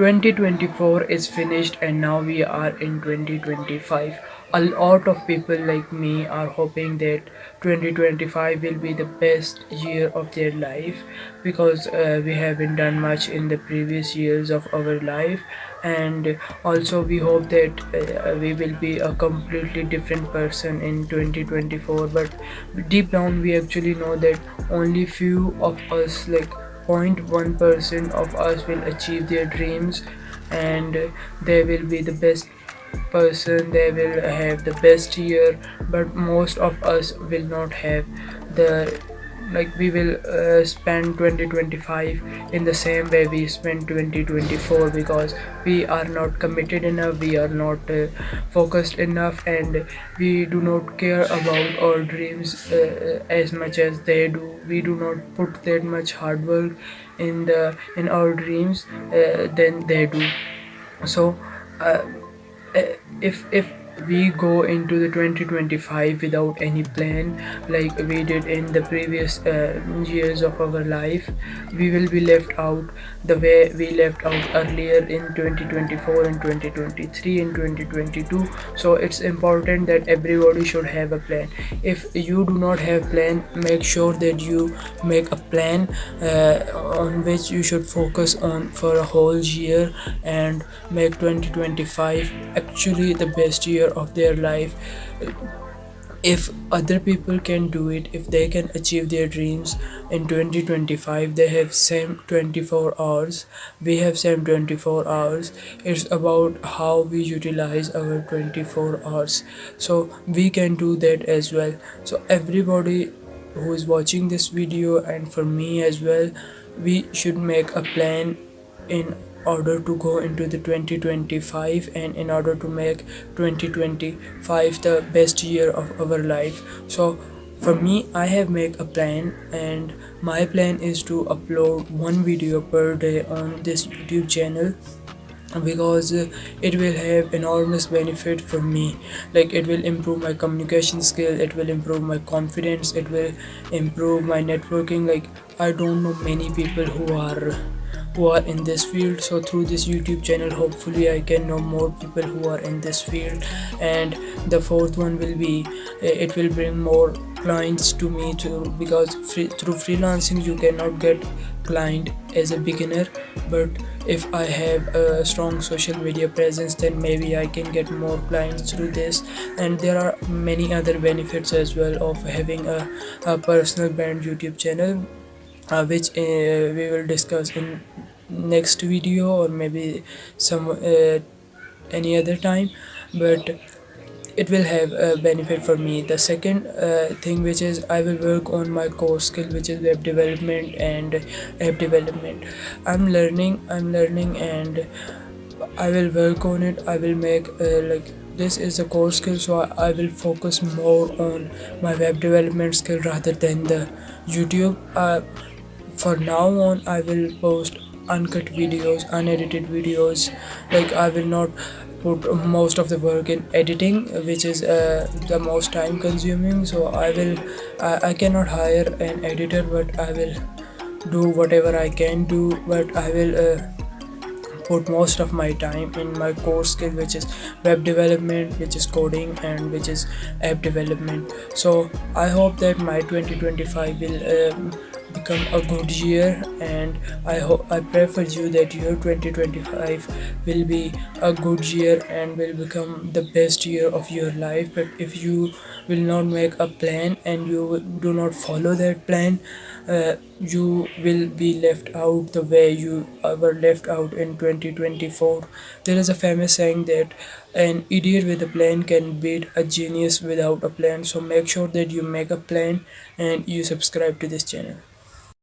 2024 is finished and now we are in 2025. A lot of people like me are hoping that 2025 will be the best year of their life because we haven't done much in the previous years of our life, and also we hope that we will be a completely different person in 2024. But deep down we actually know that only few of us, like 0.1% of us, will achieve their dreams, and they will be the best person, they will have the best year, but most of us will not have the, like we will spend 2025 in the same way we spent 2024 because we are not committed enough, we are not focused enough, and we do not care about our dreams as much as they do. We do not put that much hard work in our dreams than they do. So uh, if we go into the 2025 without any plan like we did in the previous years of our life, we will be left out the way we left out earlier in 2024 and 2023 and 2022. So it's important that everybody should have a plan. If you do not have plan, make sure that you make a plan on which you should focus on for a whole year, and make 2025 actually the best year of their life. If other people can do it, if they can achieve their dreams in 2025, they have same 24 hours, we have same 24 hours. It's about how we utilize our 24 hours, so we can do that as well. So everybody who is watching this video, and for me as well, we should make a plan in order to go into the 2025, and in order to make 2025 the best year of our life. So for me, I have made a plan, and my plan is to upload one video per day on this YouTube channel because it will have enormous benefit for me. Like it will improve my communication skill, it will improve my confidence, it will improve my networking. Like I don't know many people who are in this field, so through this YouTube channel hopefully I can know more people who are in this field. And the fourth one will be it will bring more clients to me too, because through freelancing you cannot get client as a beginner, but if I have a strong social media presence, then maybe I can get more clients through this. And there are many other benefits as well of having a personal brand YouTube channel, which we will discuss in next video, or maybe some any other time. But it will have a benefit for me. The second thing, which is I will work on my core skill, which is web development and app development. I'm learning and I will work on it. I will make like this is a core skill, so I will focus more on my web development skill rather than the YouTube. For now on, I will post uncut videos, unedited videos. Like I will not put most of the work in editing, which is the most time consuming. So I cannot hire an editor, but I will do whatever I can do, but I will put most of my time in my core skill, which is web development, which is coding, and which is app development. So I hope that my 2025 will become a good year, and I pray for you that your 2025 will be a good year and will become the best year of your life. But if you will not make a plan and you do not follow that plan, you will be left out the way you were left out in 2024. There is a famous saying that an idiot with a plan can beat a genius without a plan. So make sure that you make a plan and you subscribe to this channel.